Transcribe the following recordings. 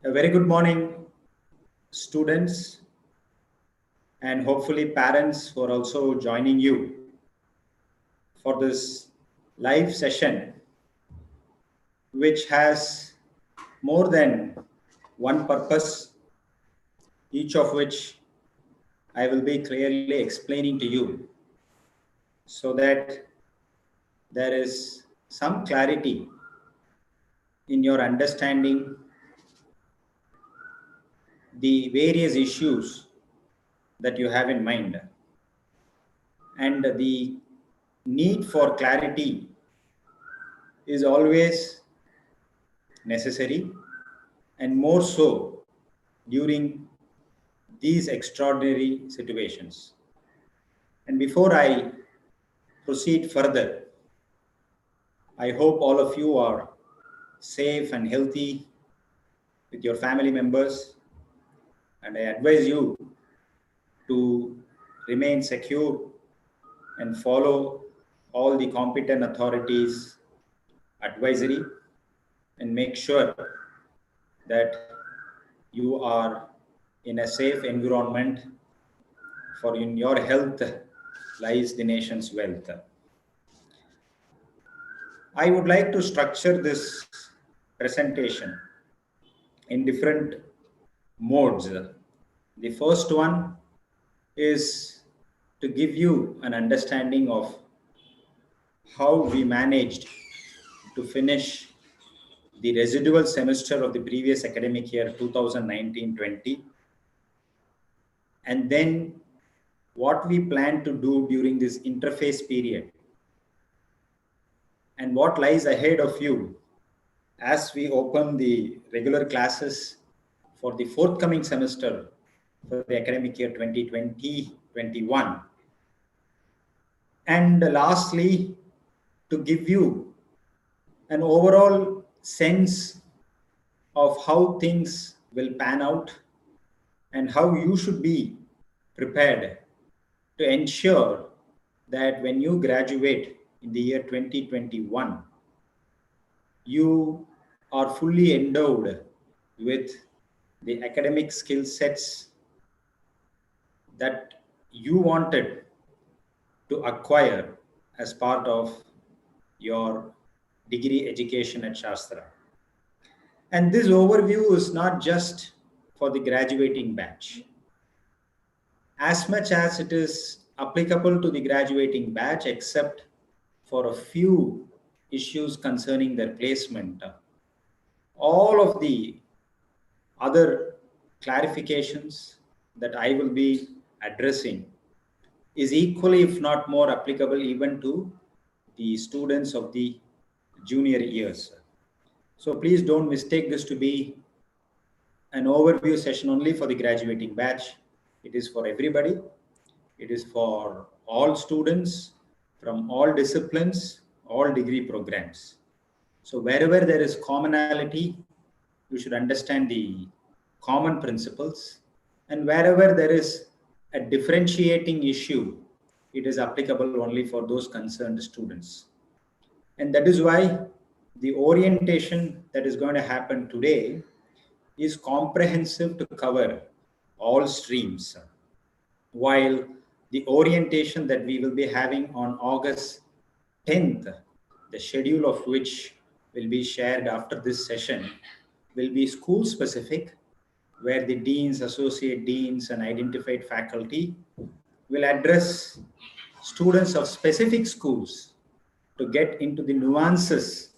A very good morning, students, and hopefully parents who are also joining you for this live session, which has more than one purpose, each of which I will be clearly explaining to you so that there is some clarity in your understanding the various issues that you have in mind. And the need for clarity is always necessary, and more so during these extraordinary situations. And before I proceed further, I hope all of you are safe and healthy with your family members, and I advise you to remain secure and follow all the competent authorities' advisory and make sure that you are in a safe environment, for in your health lies the nation's wealth. I would like to structure this presentation in different modes. The first one is to give you an understanding of how we managed to finish the residual semester of the previous academic year 2019-20, and then what we plan to do during this interface period and what lies ahead of you as we open the regular classes for the forthcoming semester for the academic year 2020-21. And lastly, to give you an overall sense of how things will pan out and how you should be prepared to ensure that when you graduate in the year 2021, you are fully endowed with the academic skill sets that you wanted to acquire as part of your degree education at Shastra. And this overview is not just for the graduating batch, as much as it is applicable to the graduating batch, except for a few issues concerning their placement. All of the other clarifications that I will be addressing is equally, if not more, applicable even to the students of the junior years. So please don't mistake this to be an overview session only for the graduating batch. It is for everybody. It is for all students from all disciplines, all degree programs. So wherever there is commonality, you should understand the common principles. And wherever there is a differentiating issue, it is applicable only for those concerned students. And that is why the orientation that is going to happen today is comprehensive to cover all streams, while the orientation that we will be having on August 10th, the schedule of which will be shared after this session, will be school specific, where the deans, associate deans, and identified faculty will address students of specific schools to get into the nuances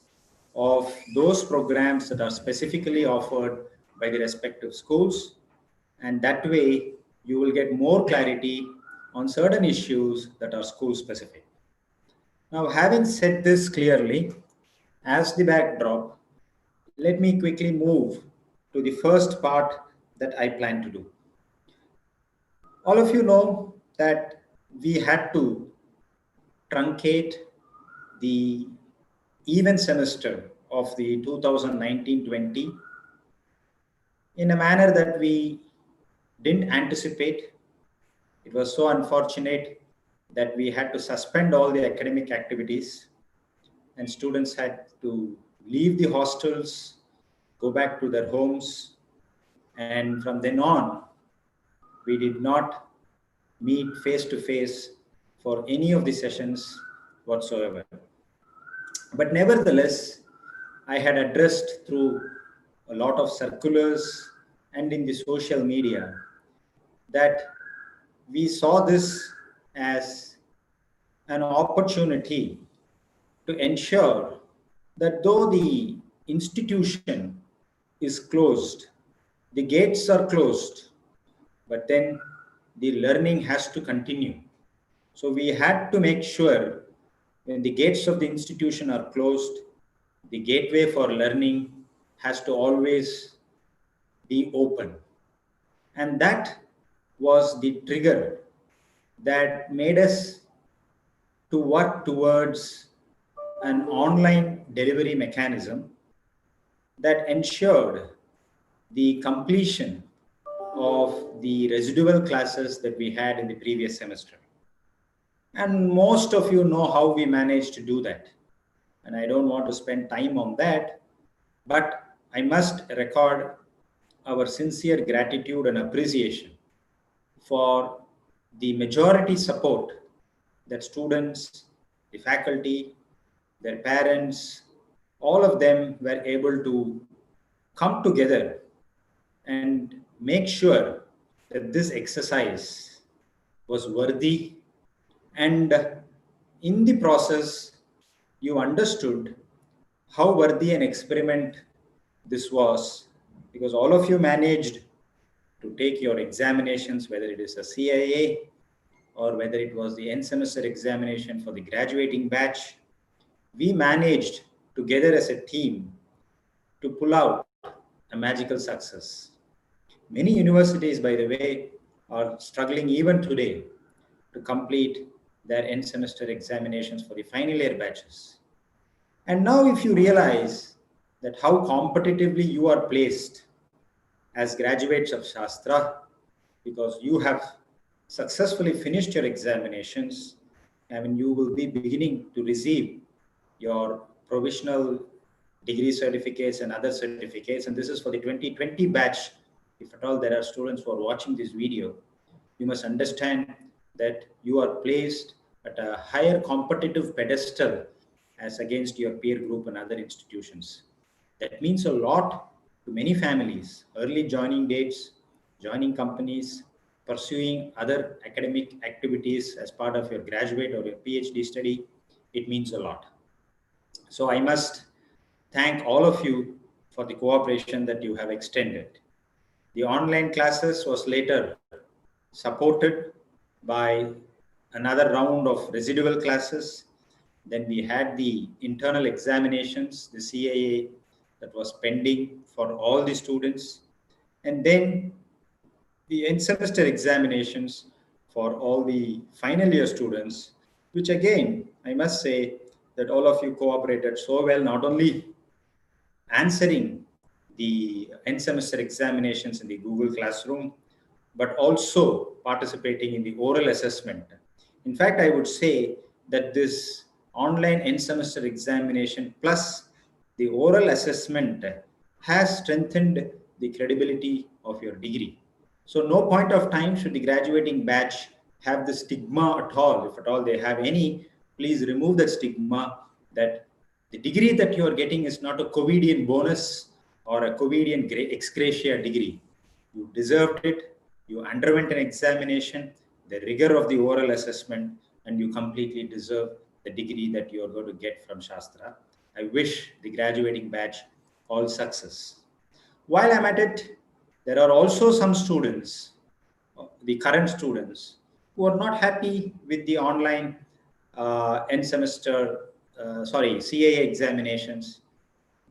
of those programs that are specifically offered by the respective schools. And that way, you will get more clarity on certain issues that are school specific. Now, having said this clearly, as the backdrop, let me quickly move to the first part that I plan to do. All of you know that we had to truncate the even semester of the 2019-20 in a manner that we didn't anticipate. It was so unfortunate that we had to suspend all the academic activities and students had to leave the hostels, go back to their homes, And from then on, we did not meet face to face for any of the sessions whatsoever. But nevertheless, I had addressed through a lot of circulars and in the social media that we saw this as an opportunity to ensure that though the institution is closed, the gates are closed, but then the learning has to continue. So we had to make sure when the gates of the institution are closed, the gateway for learning has to always be open. And that was the trigger that made us to work towards an online delivery mechanism that ensured the completion of the residual classes that we had in the previous semester. And most of you know how we managed to do that. And I don't want to spend time on that, but I must record our sincere gratitude and appreciation for the majority support that students, the faculty, their parents, all of them were able to come together and make sure that this exercise was worthy. And in the process, you understood how worthy an experiment this was, because all of you managed to take your examinations, whether it is a CIA or whether it was the end semester examination for the graduating batch. We managed together as a team to pull out a magical success. Many universities, by the way, are struggling even today to complete their end semester examinations for the final year batches. And now if you realize that how competitively you are placed as graduates of Shastra, because you have successfully finished your examinations, and you will be beginning to receive your provisional degree certificates and other certificates. And this is for the 2020 batch. If at all there are students who are watching this video, you must understand that you are placed at a higher competitive pedestal as against your peer group and other institutions. That means a lot to many families. Early joining dates, joining companies, pursuing other academic activities as part of your graduate or your PhD study, it means a lot. So I must thank all of you for the cooperation that you have extended. The online classes was later supported by another round of residual classes. Then we had the internal examinations, the CAA that was pending for all the students. And then the end semester examinations for all the final year students, which again, I must say that all of you cooperated so well, not only answering the end semester examinations in the Google Classroom, but also participating in the oral assessment. In fact, I would say that this online end semester examination plus the oral assessment has strengthened the credibility of your degree. So no point of time should the graduating batch have the stigma at all. If at all they have any, please remove that stigma that the degree that you are getting is not a COVIDian bonus or a COVIDian ex gratia degree. You deserved it. You underwent an examination, the rigor of the oral assessment, and you completely deserve the degree that you are going to get from Shastra. I wish the graduating batch all success. While I'm at it, there are also some students, the current students, who are not happy with the online end semester, CAA examinations.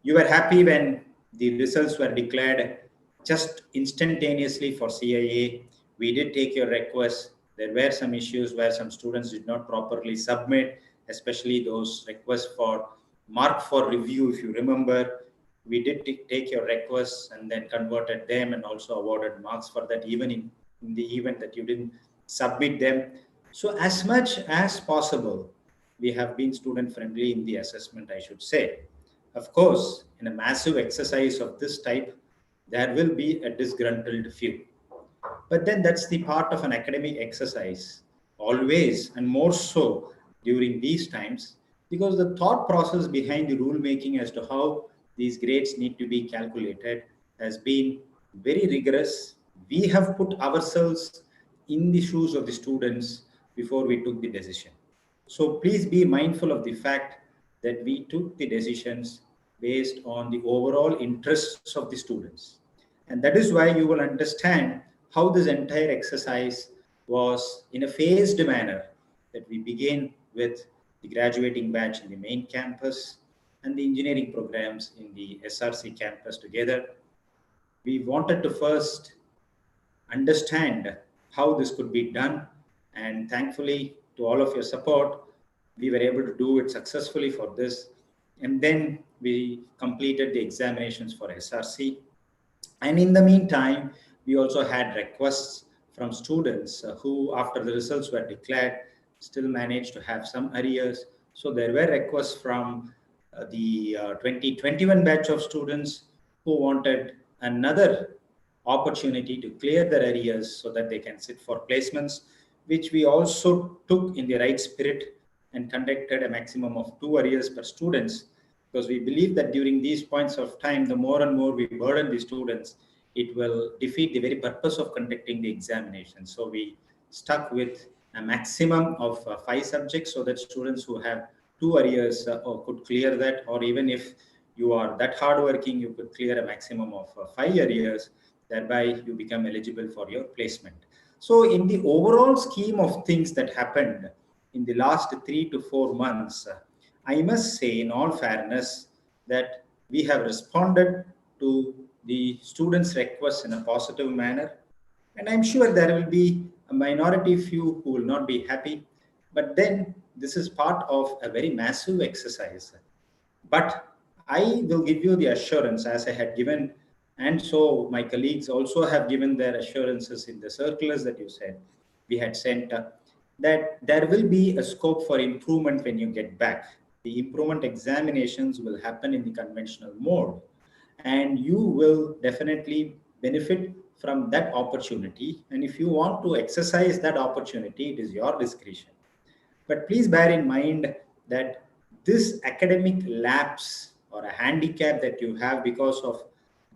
You were happy when the results were declared just instantaneously for CIA. We did take your request. There were some issues where some students did not properly submit, especially those requests for mark for review. If you remember, we did take your requests and then converted them and also awarded marks for that, even in the event that you didn't submit them. So as much as possible, we have been student friendly in the assessment, I should say. Of course, in a massive exercise of this type, there will be a disgruntled few. But then that's the part of an academic exercise, always and more so during these times, because the thought process behind the rule making as to how these grades need to be calculated has been very rigorous. We have put ourselves in the shoes of the students before we took the decision. So please be mindful of the fact that we took the decisions based on the overall interests of the students. And that is why you will understand how this entire exercise was in a phased manner, that we begin with the graduating batch in the main campus and the engineering programs in the SRC campus together. We wanted to first understand how this could be done, and thankfully, to all of your support, we were able to do it successfully for this. And then we completed the examinations for SRC. And in the meantime, we also had requests from students who, after the results were declared, still managed to have some arrears. So there were requests from the 2021 batch of students who wanted another opportunity to clear their arrears so that they can sit for placements, which we also took in the right spirit and conducted a maximum of 2 arrears per students, because we believe that during these points of time, the more and more we burden the students, it will defeat the very purpose of conducting the examination. So we stuck with a maximum of 5 subjects, so that students who have 2 arrears or could clear that, or even if you are that hardworking, you could clear a maximum of 5 arrears, thereby you become eligible for your placement. So in the overall scheme of things that happened in the last 3 to 4 months, I must say, in all fairness, that we have responded to the students' requests in a positive manner. And I'm sure there will be a minority few who will not be happy. But then this is part of a very massive exercise. But I will give you the assurance as I had given, and so my colleagues also have given their assurances in the circulars that you said we had sent, that there will be a scope for improvement when you get back. The improvement examinations will happen in the conventional mode, and you will definitely benefit from that opportunity. And if you want to exercise that opportunity, it is your discretion. But please bear in mind that this academic lapse or a handicap that you have because of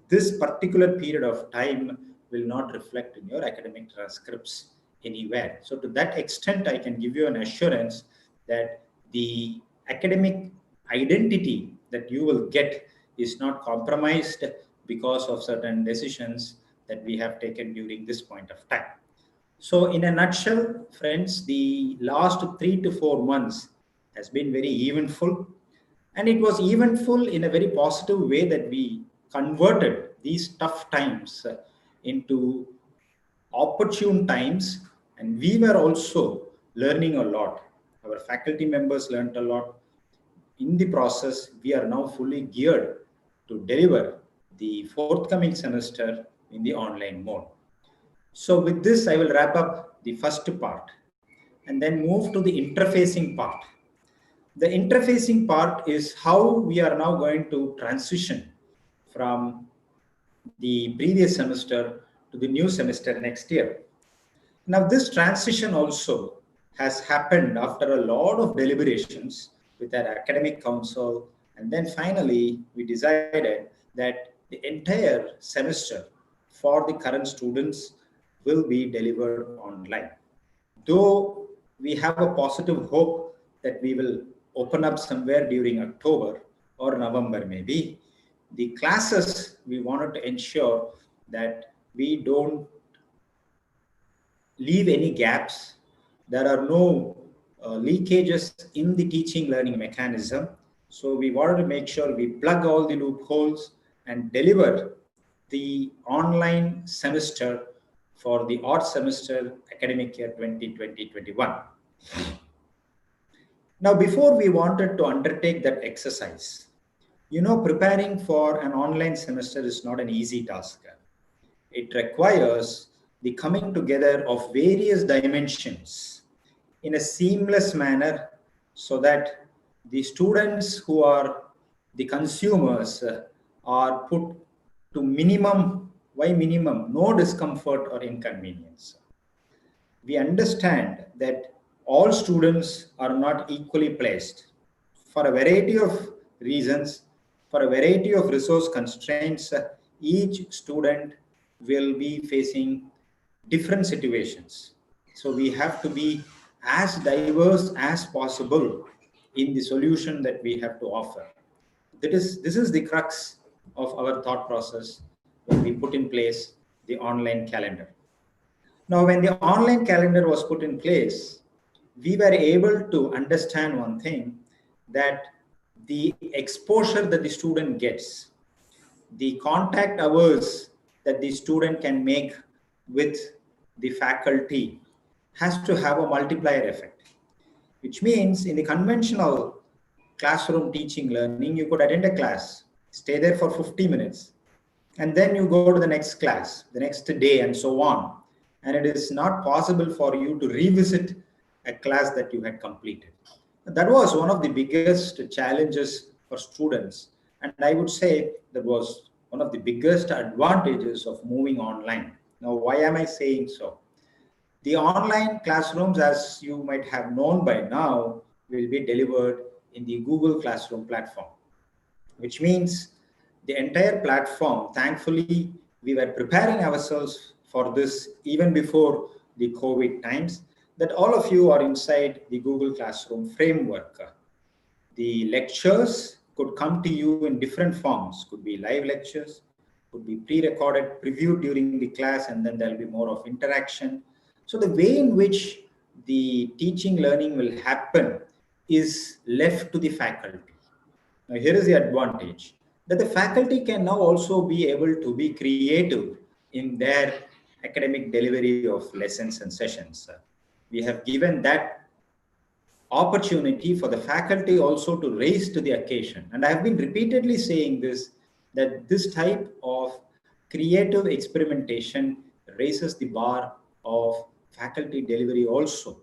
this particular period of time will not reflect in your academic transcripts anywhere. So, to that extent, I can give you an assurance that the academic identity that you will get is not compromised because of certain decisions that we have taken during this point of time. So, in a nutshell, friends, the last 3 to 4 months has been very eventful, and it was eventful in a very positive way that we converted these tough times into opportune times, and we were also learning a lot. Our faculty members learned a lot. In the process, we are now fully geared to deliver the forthcoming semester in the online mode. So with this, I will wrap up the first part and then move to the interfacing part. The interfacing part is how we are now going to transition from the previous semester to the new semester next year. Now, this transition also has happened after a lot of deliberations with our academic council, and then finally we decided that the entire semester for the current students will be delivered online. Though we have a positive hope that we will open up somewhere during October or November, maybe, the classes we wanted to ensure that we don't leave any gaps. There are no leakages in the teaching learning mechanism. So we wanted to make sure we plug all the loopholes and deliver the online semester for the odd semester academic year 2020-21. Now, before we wanted to undertake that exercise, preparing for an online semester is not an easy task. It requires the coming together of various dimensions in a seamless manner so that the students who are the consumers are put to minimum. Why minimum? No discomfort or inconvenience. We understand that all students are not equally placed for a variety of reasons, for a variety of resource constraints. Each student will be facing different situations. So we have to be as diverse as possible in the solution that we have to offer. This is the crux of our thought process when we put in place the online calendar. Now, when the online calendar was put in place, we were able to understand one thing, that the exposure that the student gets, the contact hours that the student can make with the faculty has to have a multiplier effect, which means in the conventional classroom teaching learning, you could attend a class, stay there for 50 minutes, and then you go to the next class, the next day, and so on. And it is not possible for you to revisit a class that you had completed. That was one of the biggest challenges for students. And I would say that was one of the biggest advantages of moving online. Now, why am I saying so? The online classrooms, as you might have known by now, will be delivered in the Google Classroom platform, which means the entire platform, thankfully, we were preparing ourselves for this even before the COVID times, that all of you are inside the Google Classroom framework. The lectures could come to you in different forms, could be live lectures, could be pre-recorded, previewed during the class, and then there'll be more of interaction. So the way in which the teaching learning will happen is left to the faculty. Now, here is the advantage, that the faculty can now also be able to be creative in their academic delivery of lessons and sessions. We have given that opportunity for the faculty also to raise to the occasion. And I've been repeatedly saying this, that this type of creative experimentation raises the bar of faculty delivery also.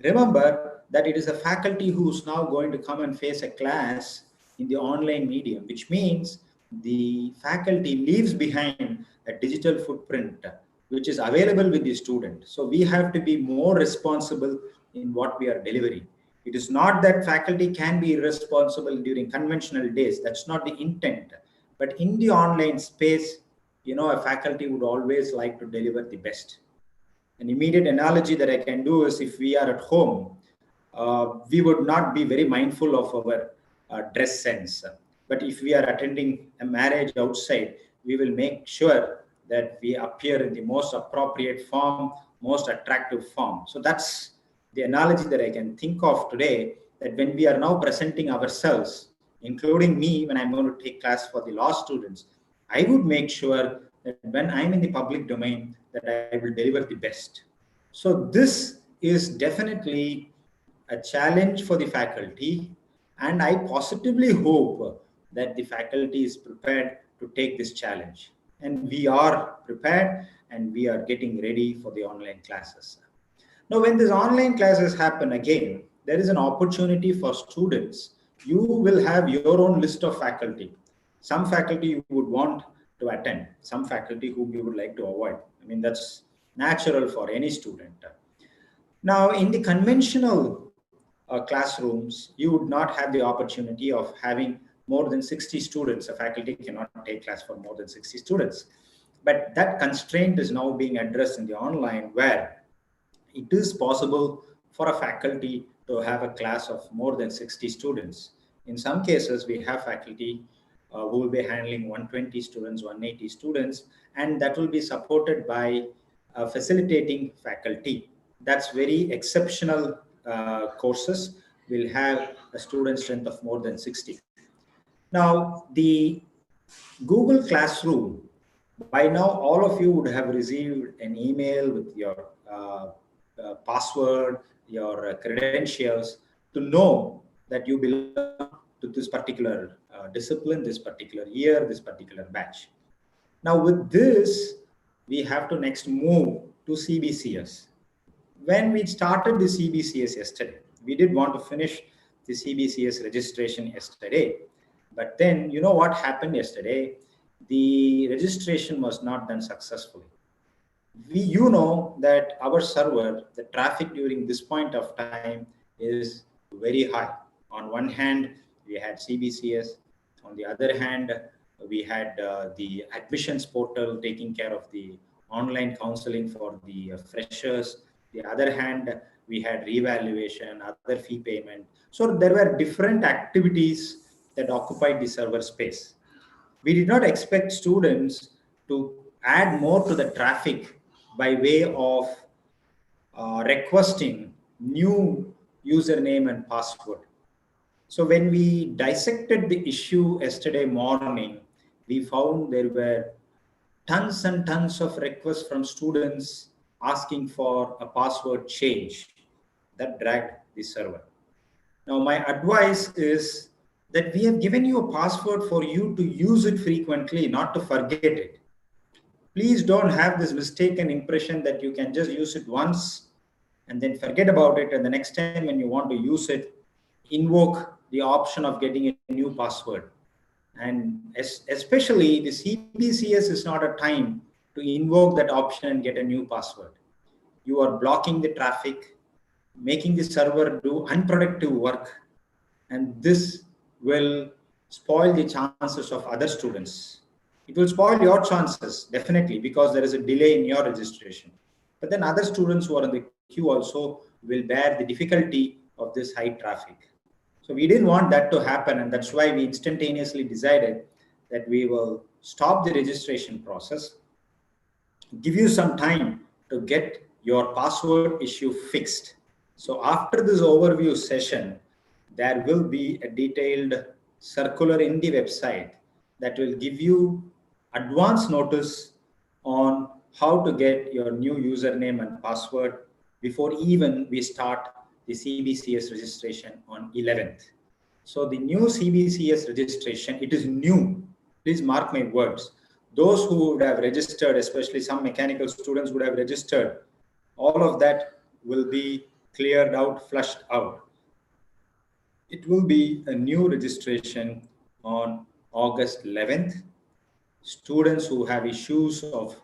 Remember that it is a faculty who's now going to come and face a class in the online medium, which means the faculty leaves behind a digital footprint which is available with the student. So we have to be more responsible in what we are delivering. It is not that faculty can be irresponsible during conventional days. That's not the intent. But in the online space, a faculty would always like to deliver the best. An immediate analogy that I can do is, if we are at home, we would not be very mindful of our dress sense. But if we are attending a marriage outside, we will make sure that we appear in the most appropriate form, most attractive form. So that's the analogy that I can think of today, that when we are now presenting ourselves, including me, when I'm going to take class for the law students, I would make sure that when I'm in the public domain, that I will deliver the best. So this is definitely a challenge for the faculty, and I positively hope that the faculty is prepared to take this challenge. And we are prepared, and we are getting ready for the online classes. Now, when these online classes happen again, there is an opportunity for students. You will have your own list of faculty. Some faculty you would want to attend, some faculty whom you would like to avoid. I mean, that's natural for any student. Now, in the conventional classrooms, you would not have the opportunity of having more than 60 students. A faculty cannot take class for more than 60 students. But that constraint is now being addressed in the online, where it is possible for a faculty to have a class of more than 60 students. In some cases, we have faculty who will be handling 120 students, 180 students, and that will be supported by facilitating faculty. That's very exceptional courses will have a student strength of more than 60. Now, the Google Classroom, by now all of you would have received an email with your password, your credentials, to know that you belong to this particular discipline, this particular year, this particular batch. Now, with this, we have to next move to CBCS. When we started the CBCS yesterday, we did want to finish the CBCS registration yesterday. But then, you know what happened yesterday? the registration was not done successfully. You know that our server, the traffic during this point of time is very high. On one hand, we had CBCS. On the other hand, we had the admissions portal taking care of the online counseling for the freshers. The other hand, we had revaluation, other fee payment. So there were different activities that occupied the server space. We did not expect students to add more to the traffic by way of requesting new username and password. So when we dissected the issue yesterday morning, we found there were tons and tons of requests from students asking for a password change that dragged the server. Now, my advice is that we have given you a password for you to use it frequently, not to forget it. Please don't have this mistaken impression that you can just use it once and then forget about it. And the next time when you want to use it, invoke the option of getting a new password. And especially the CBCS is not a time to invoke that option and get a new password. You are blocking the traffic, making the server do unproductive work, and this will spoil the chances of other students. It will spoil your chances, definitely, because there is a delay in your registration. But then other students who are in the queue also will bear the difficulty of this high traffic. So we didn't want that to happen, and that's why we instantaneously decided that we will stop the registration process, give you some time to get your password issue fixed. So after this overview session, there will be a detailed circular in the website that will give you advance notice on how to get your new username and password before even we start the CBCS registration on 11th. So the new CBCS registration, it is new. Please mark my words. Those who would have registered, especially some mechanical students would have registered, all of that will be cleared out, flushed out. It will be a new registration on August 11th. Students who have issues of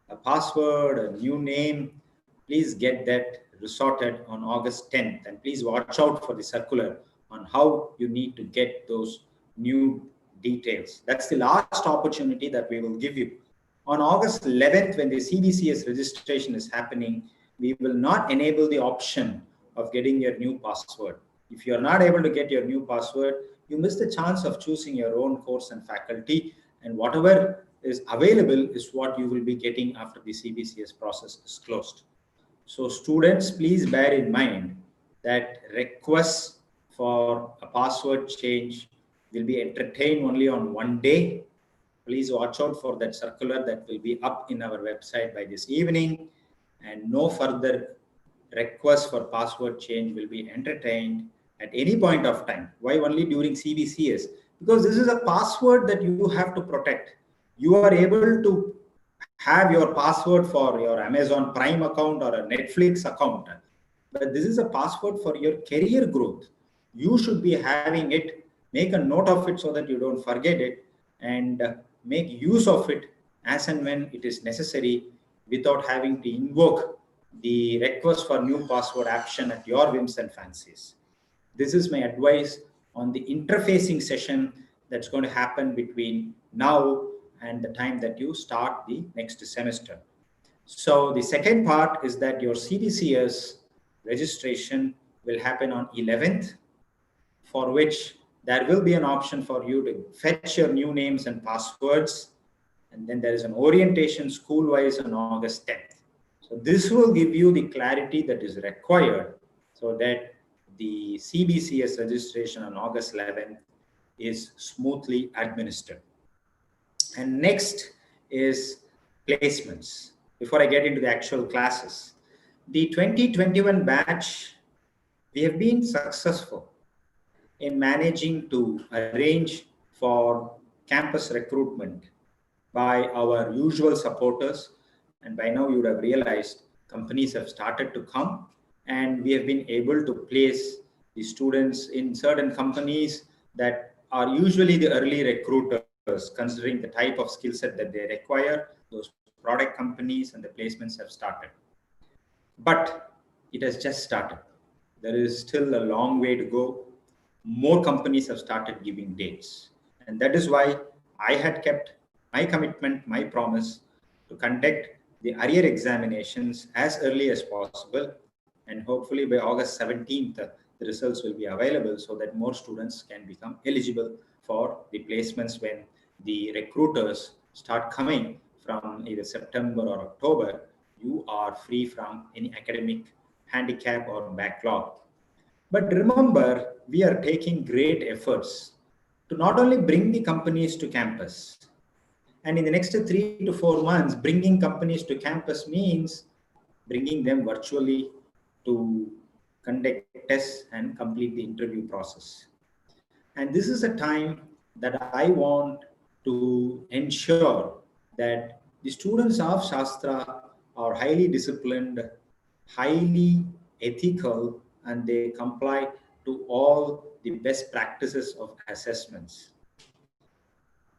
a password, a new name, please get that resorted on August 10th. And please watch out for the circular on how you need to get those new details. That's the last opportunity that we will give you. On August 11th, when the CBCS registration is happening, we will not enable the option of getting your new password. If you're not able to get your new password, you miss the chance of choosing your own course and faculty, and whatever is available is what you will be getting after the CBCS process is closed. So students, please bear in mind that requests for a password change will be entertained only on one day. Please watch out for that circular that will be up in our website by this evening, and no further requests for password change will be entertained at any point of time. Why only during CBCS? Because this is a password that you have to protect. You are able to have your password for your Amazon Prime account or a Netflix account, but this is a password for your career growth. You should be having it. Make a note of it so that you don't forget it, and make use of it as and when it is necessary without having to invoke the request for new password action at your whims and fancies. This is my advice on the interfacing session that's going to happen between now and the time that you start the next semester. So the second part is that your CBCS registration will happen on 11th, for which there will be an option for you to fetch your new names and passwords. And then there is an orientation school-wise on August 10th. So this will give you the clarity that is required so that the CBCS registration on August 11th is smoothly administered. And next is placements. Before I get into the actual classes, the 2021 batch, we have been successful in managing to arrange for campus recruitment by our usual supporters. And by now you would have realized companies have started to come, and we have been able to place the students in certain companies that are usually the early recruiters. considering the type of skill set that they require. Those product companies and the placements have started. But it has just started. There is still a long way to go. More companies have started giving dates. And that is why I had kept my commitment, my promise to conduct the arrear examinations as early as possible. And hopefully by August 17th, the results will be available so that more students can become eligible for the placements when the recruiters start coming from either September or October. You are free from any academic handicap or backlog. But remember, we are taking great efforts to not only bring the companies to campus, and in the next 3 to 4 months, bringing companies to campus means bringing them virtually to conduct tests and complete the interview process. And this is a time that I want to ensure that the students of Shastra are highly disciplined, highly ethical, and they comply to all the best practices of assessments.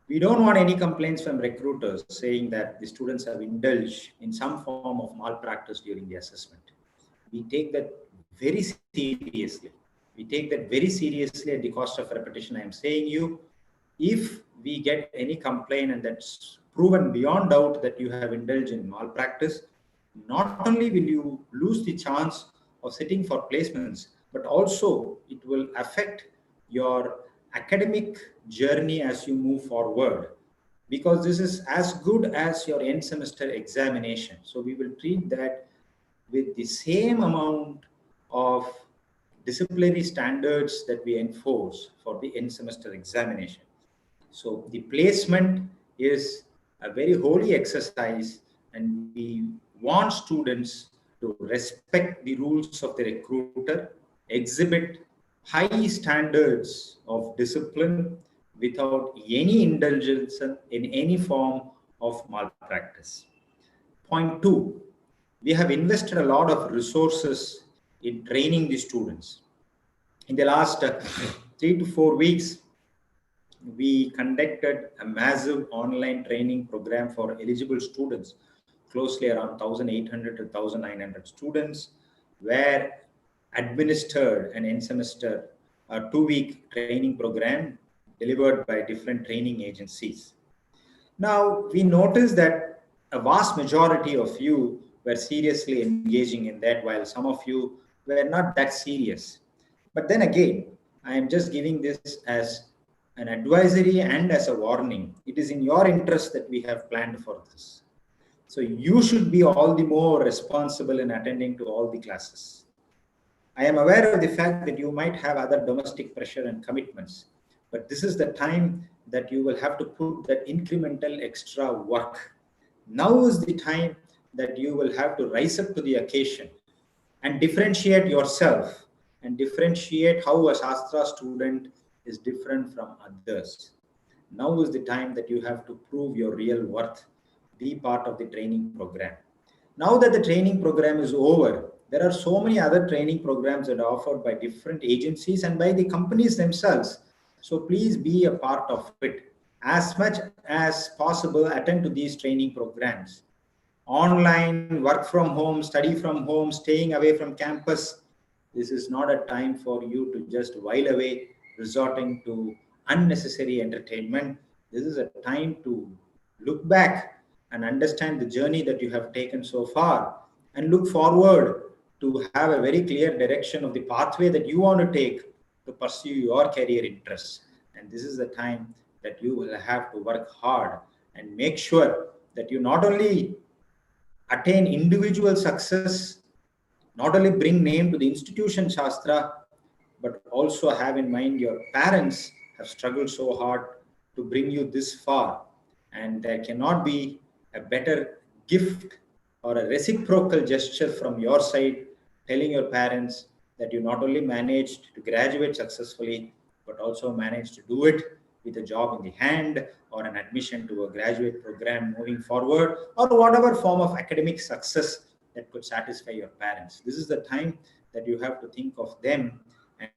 We don't want any complaints from recruiters saying that the students have indulged in some form of malpractice during the assessment. We take that very seriously. We take that very seriously at the cost of repetition. I am saying you, if we get any complaint and that's proven beyond doubt that you have indulged in malpractice, not only will you lose the chance of sitting for placements, but also it will affect your academic journey as you move forward, because this is as good as your end semester examination. So we will treat that with the same amount of disciplinary standards that we enforce for the end semester examination. So the placement is a very holy exercise, and we want students to respect the rules of the recruiter, exhibit high standards of discipline without any indulgence in any form of malpractice. Point two, we have invested a lot of resources in training the students. In the last 3 to 4 weeks, we conducted a massive online training program for eligible students, closely around 1,800 to 1,900 students, where administered an end semester, a 2-week training program delivered by different training agencies. Now, we noticed that a vast majority of you were seriously engaging in that, while some of you were not that serious. But then again, I am just giving this as an advisory and as a warning. It is in your interest that we have planned for this. So you should be all the more responsible in attending to all the classes. I am aware of the fact that you might have other domestic pressure and commitments, but this is the time that you will have to put that incremental extra work. Now is the time that you will have to rise up to the occasion and differentiate yourself and differentiate how a Shastra student is different from others. Now is the time that you have to prove your real worth, be part of the training program. Now that the training program is over, there are so many other training programs that are offered by different agencies and by the companies themselves. So please be a part of it. As much as possible, attend to these training programs. Online, work from home, study from home, staying away from campus. This is not a time for you to just while away resorting to unnecessary entertainment. This is a time to look back and understand the journey that you have taken so far and look forward to have a very clear direction of the pathway that you want to take to pursue your career interests. And this is the time that you will have to work hard and make sure that you not only attain individual success, not only bring name to the institution Shastra, but also have in mind your parents have struggled so hard to bring you this far. And there cannot be a better gift or a reciprocal gesture from your side, telling your parents that you not only managed to graduate successfully, but also managed to do it with a job in the hand or an admission to a graduate program moving forward, or whatever form of academic success that could satisfy your parents. This is the time that you have to think of them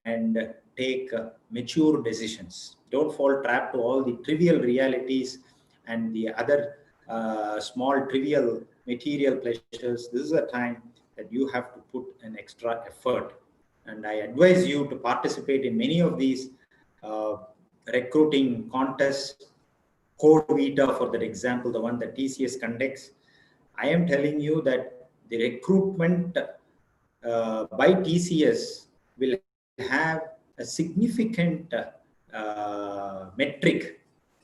and take mature decisions. Don't fall trap to all the trivial realities and the other small trivial material pleasures. This is a time that you have to put an extra effort. And I advise you to participate in many of these uh, recruiting contests. Code Vita, for that example, the one that TCS conducts. I am telling you that the recruitment by TCS will have a significant metric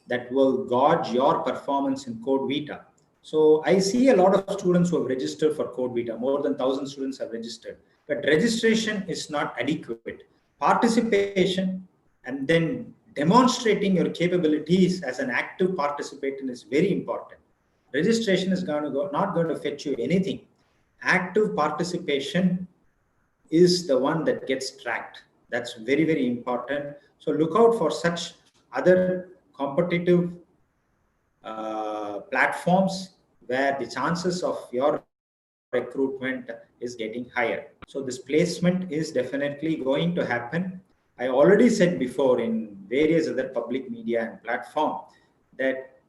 that will gauge your performance in Code Vita. So I see a lot of students who have registered for Code Vita. More than 1,000 students have registered. But registration is not adequate. Participation and then demonstrating your capabilities as an active participant is very important. Registration is not going to fetch you anything. Active participation is the one that gets tracked. That's very, very important. So look out for such other competitive platforms where the chances of your recruitment is getting higher. So this placement is definitely going to happen. I already said before in various other public media and platform that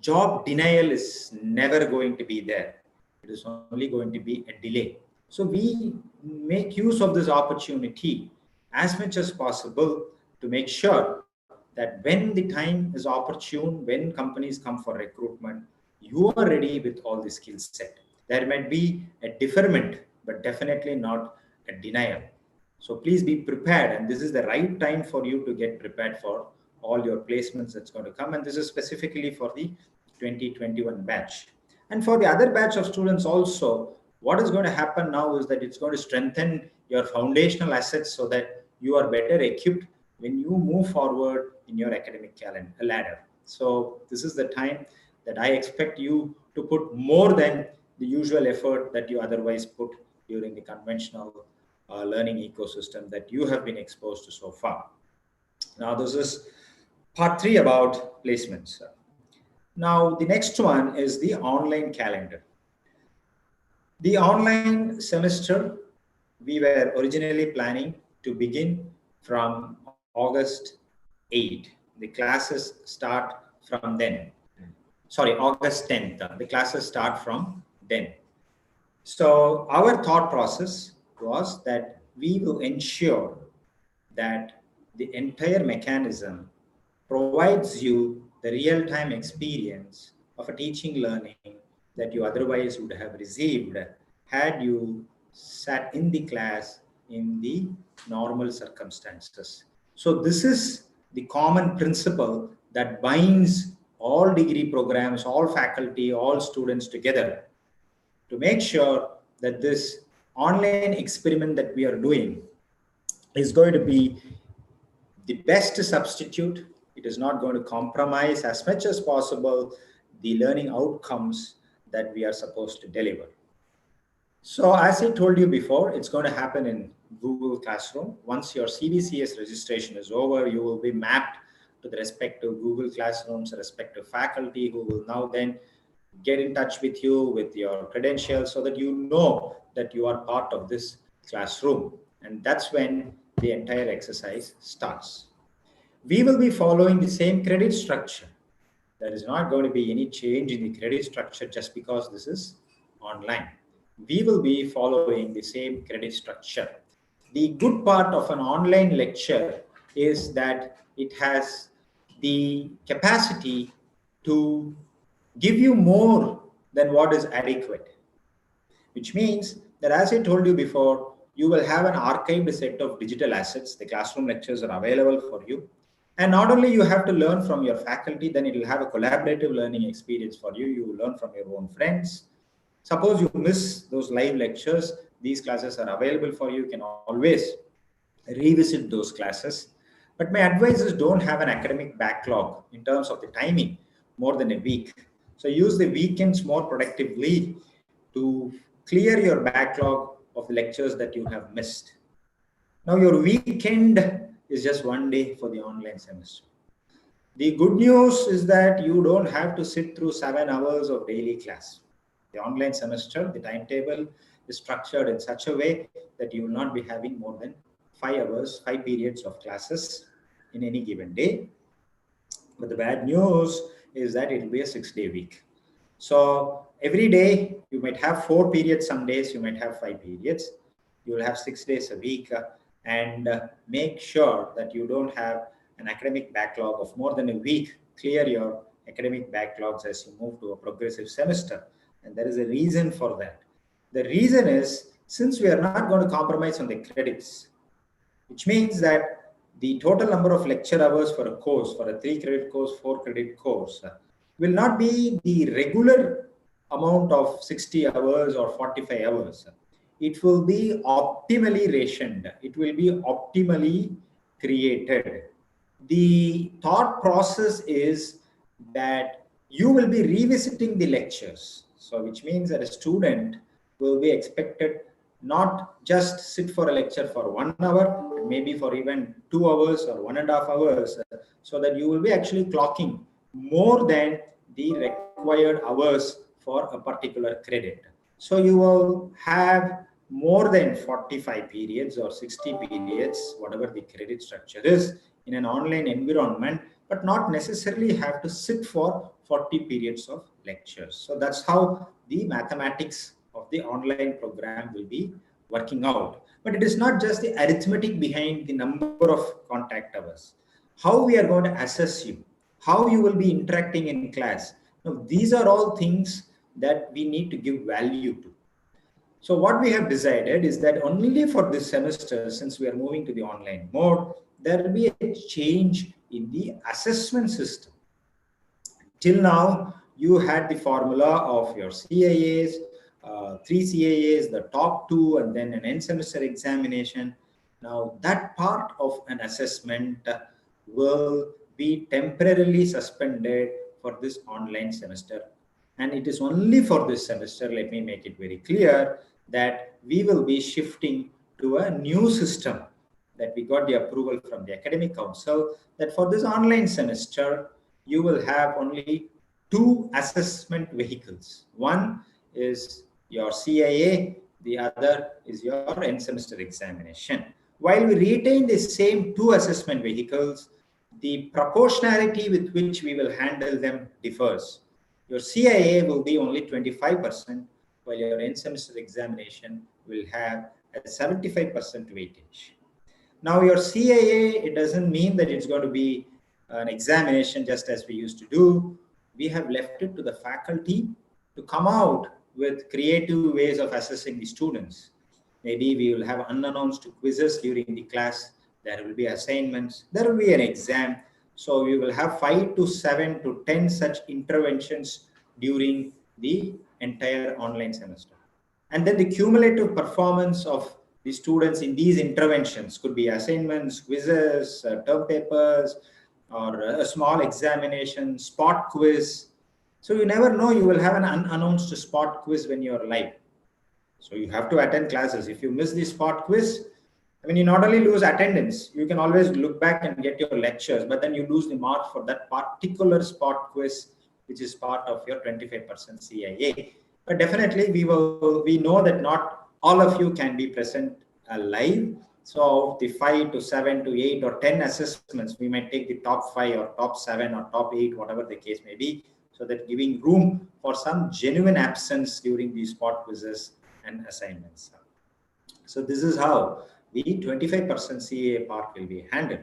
job denial is never going to be there. It is only going to be a delay. So we make use of this opportunity as much as possible to make sure that when the time is opportune, when companies come for recruitment, you are ready with all the skill set. There might be a deferment, but definitely not a denial. So please be prepared, and this is the right time for you to get prepared for all your placements that's going to come. And this is specifically for the 2021 batch. And for the other batch of students also, what is going to happen now is that it's going to strengthen your foundational assets so that you are better equipped when you move forward in your academic calendar ladder. So this is the time that I expect you to put more than the usual effort that you otherwise put during the conventional learning ecosystem that you have been exposed to so far. Now, this is part 3 about placements. Now, the next one is the online calendar. The online semester, we were originally planning to begin from August 8. The classes start from then. Sorry, August 10th. The classes start from then. So our thought process was that we will ensure that the entire mechanism provides you the real-time experience of a teaching learning that you otherwise would have received had you sat in the class in the normal circumstances. So this is the common principle that binds all degree programs, all faculty, all students together to make sure that this online experiment that we are doing is going to be the best substitute. It is not going to compromise as much as possible the learning outcomes that we are supposed to deliver. So as I told you before, it's going to happen in Google Classroom. Once your CBCS registration is over, you will be mapped to the respective Google Classrooms, respective faculty who will now then get in touch with you with your credentials so that you know that you are part of this classroom. And that's when the entire exercise starts. We will be following the same credit structure. There is not going to be any change in the credit structure just because this is online. We will be following the same credit structure. The good part of an online lecture is that it has the capacity to give you more than what is adequate, which means that, as I told you before, you will have an archived set of digital assets. The classroom lectures are available for you. And not only you have to learn from your faculty, then it will have a collaborative learning experience for you. You will learn from your own friends. Suppose you miss those live lectures, these classes are available for you. You can always revisit those classes. But my advice is don't have an academic backlog in terms of the timing more than a week. So use the weekends more productively to clear your backlog of lectures that you have missed. Now your weekend is just one day for the online semester. The good news is that you don't have to sit through 7 hours of daily class. The online semester, the timetable is structured in such a way that you will not be having more than 5 hours, 5 periods of classes in any given day. But the bad news is that it will be a 6-day week. So every day you might have 4 periods, some days you might have 5 periods. You will have 6 days a week, and make sure that you don't have an academic backlog of more than a week. Clear your academic backlogs as you move to a progressive semester. And there is a reason for that. The reason is, since we are not going to compromise on the credits, which means that the total number of lecture hours for a course, for a 3 credit course, 4 credit course, will not be the regular amount of 60 hours or 45 hours. It will be optimally rationed. It will be optimally created. The thought process is that you will be revisiting the lectures. So which means that a student will be expected not just sit for a lecture for 1 hour, maybe for even 2 hours or 1.5 hours, so that you will be actually clocking more than the required hours for a particular credit. So you will have more than 45 periods or 60 periods, whatever the credit structure is, in an online environment, but not necessarily have to sit for 40 periods of lectures. So that's how the mathematics of the online program will be working out. But it is not just the arithmetic behind the number of contact hours. How we are going to assess you, how you will be interacting in class. Now, these are all things that we need to give value to. So what we have decided is that only for this semester, since we are moving to the online mode, there will be a change in the assessment system. Till now, you had the formula of your CAAs, 3 CAAs, the top two, and then an end semester examination. Now, that part of an assessment will be temporarily suspended for this online semester. And it is only for this semester, let me make it very clear, that we will be shifting to a new system that we got the approval from the academic council, that for this online semester, you will have only 2 assessment vehicles. One is your CIA, the other is your end semester examination. While we retain the same 2 assessment vehicles, the proportionality with which we will handle them differs. Your CIA will be only 25%, while your end semester examination will have a 75% weightage. Now, your CAA, it doesn't mean that it's going to be an examination just as we used to do. We have left it to the faculty to come out with creative ways of assessing the students. Maybe we will have unannounced quizzes during the class. There will be assignments. There will be an exam. So we will have 5 to 7 to 10 such interventions during the entire online semester. And then the cumulative performance of the students in these interventions could be assignments, quizzes, term papers, or a small examination, spot quiz. So you never know, you will have an unannounced spot quiz when you're live. So you have to attend classes. If you miss the spot quiz, I mean, you not only lose attendance, you can always look back and get your lectures, but then you lose the mark for that particular spot quiz, which is part of your 25% CIA. But definitely we know that not all of you can be present live. So the 5 to 7 to 8 or 10 assessments, we might take the top 5 or top 7 or top 8, whatever the case may be, so that giving room for some genuine absence during these spot quizzes and assignments. So this is how the 25% CA part will be handled.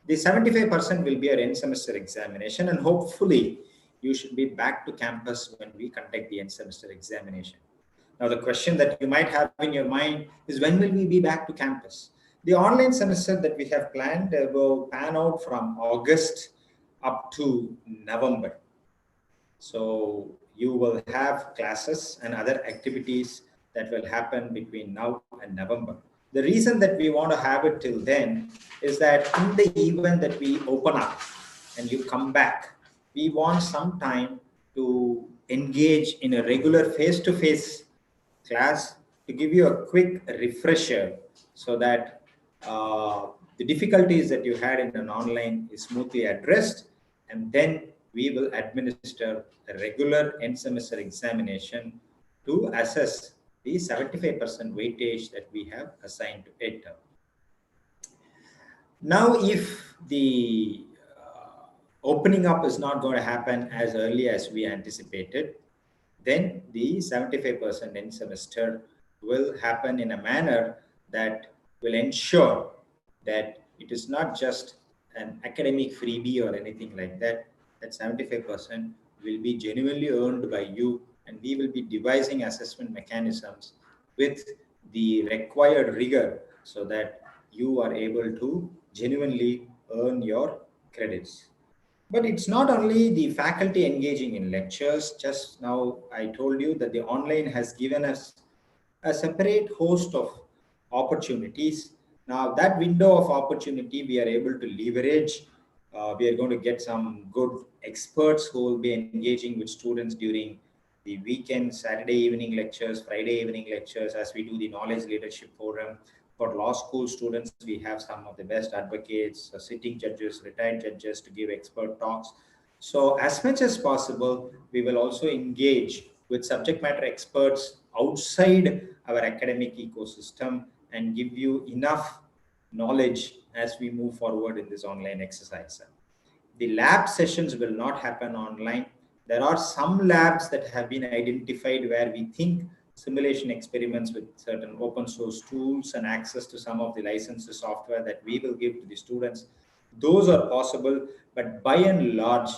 The 75% will be our end semester examination, and hopefully you should be back to campus when we conduct the end semester examination. Now, the question that you might have in your mind is, when will we be back to campus? The online semester that we have planned will pan out from August up to November. So you will have classes and other activities that will happen between now and November. The reason that we want to have it till then is that in the event that we open up and you come back, we want some time to engage in a regular face-to-face class to give you a quick refresher, so that the difficulties that you had in an online is smoothly addressed, and then we will administer a regular end semester examination to assess the 75% weightage that we have assigned to it. Now, if the opening up is not going to happen as early as we anticipated, then the 75% in semester will happen in a manner that will ensure that it is not just an academic freebie or anything like that. That 75% will be genuinely earned by you, and we will be devising assessment mechanisms with the required rigor so that you are able to genuinely earn your credits. But it's not only the faculty engaging in lectures. Just now, I told you that the online has given us a separate host of opportunities. Now, that window of opportunity we are able to leverage. We are going to get some good experts who will be engaging with students during the weekend, Saturday evening lectures, Friday evening lectures, as we do the Knowledge Leadership Forum. For law school students, we have some of the best advocates, sitting judges, retired judges to give expert talks. So, as much as possible, we will also engage with subject matter experts outside our academic ecosystem and give you enough knowledge as we move forward in this online exercise. The lab sessions will not happen online. There are some labs that have been identified where we think simulation experiments with certain open source tools and access to some of the licensed software that we will give to the students, those are possible. But by and large,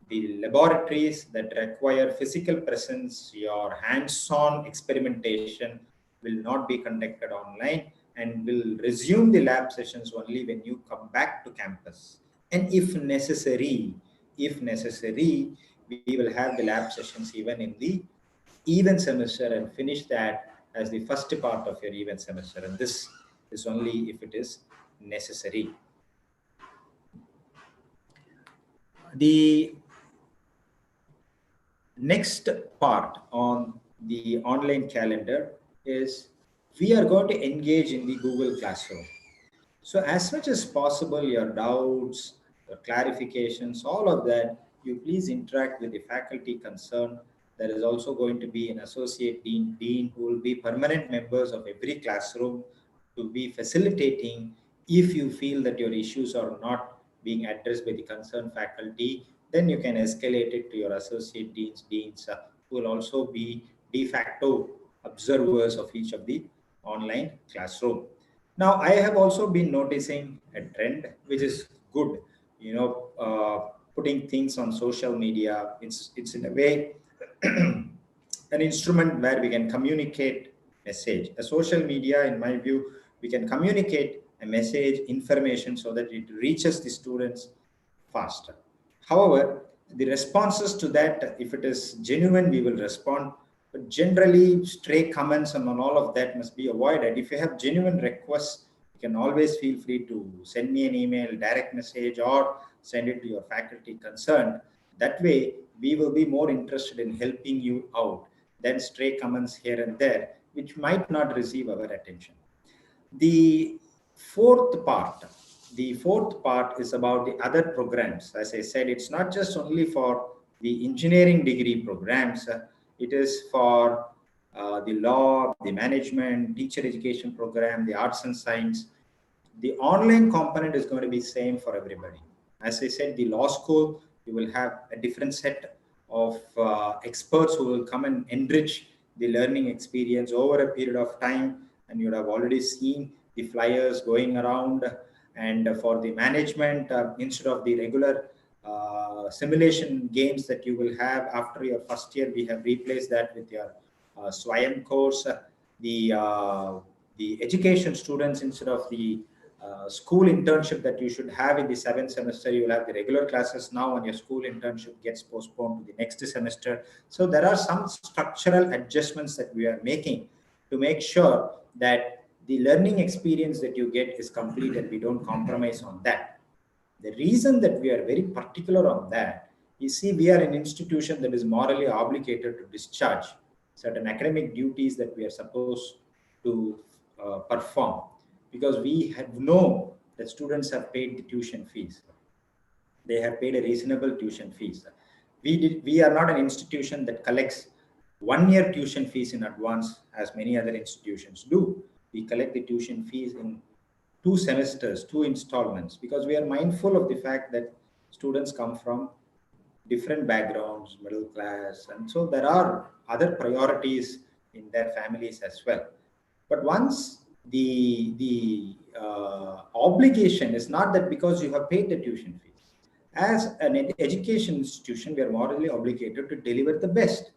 the laboratories that require physical presence, your hands-on experimentation, will not be conducted online and will resume the lab sessions only when you come back to campus. And if necessary, we will have the lab sessions even in the even semester and finish that as the first part of your even semester. And this is only if it is necessary. The next part on the online calendar is we are going to engage in the Google Classroom. So, as much as possible, your doubts, your clarifications, all of that, you please interact with the faculty concerned. There is also going to be an associate dean who will be permanent members of every classroom to be facilitating. If you feel that your issues are not being addressed by the concerned faculty, then you can escalate it to your associate deans who will also be de facto observers of each of the online classroom. Now, I have also been noticing a trend, which is good. Putting things on social media. It's in a way an instrument where we can communicate message. A social media, in my view, we can communicate a message, information, so that it reaches the students faster. However, the responses to that, if it is genuine, we will respond. But generally, stray comments and all of that must be avoided. If you have genuine requests, you can always feel free to send me an email, direct message, or send it to your faculty concerned. That way, we will be more interested in helping you out than stray comments here and there, which might not receive our attention. The fourth part, the fourth part is about the other programs. As I said, it's not just only for the engineering degree programs. It is for the law, the management, teacher education program, the arts and science. The online component is going to be same for everybody. As I said, the law school, you will have a different set of experts who will come and enrich the learning experience over a period of time. And you have already seen the flyers going around. And for the management, instead of the regular simulation games that you will have after your first year, we have replaced that with your Swayam course. The education students, instead of the school internship that you should have in the seventh semester, you will have the regular classes now, and your school internship gets postponed to the next semester. So there are some structural adjustments that we are making to make sure that the learning experience that you get is complete and we don't compromise on that. The reason that we are very particular on that is, see, we are an institution that is morally obligated to discharge certain academic duties that we are supposed to perform, because we know that students have paid the tuition fees. They have paid a reasonable tuition fees. We are not an institution that collects 1 year tuition fees in advance as many other institutions do. We collect the tuition fees in 2 semesters, 2 installments, because we are mindful of the fact that students come from different backgrounds, middle class, and so there are other priorities in their families as well. But once the obligation is not that because you have paid the tuition fees. As an education institution, we are morally obligated to deliver the best.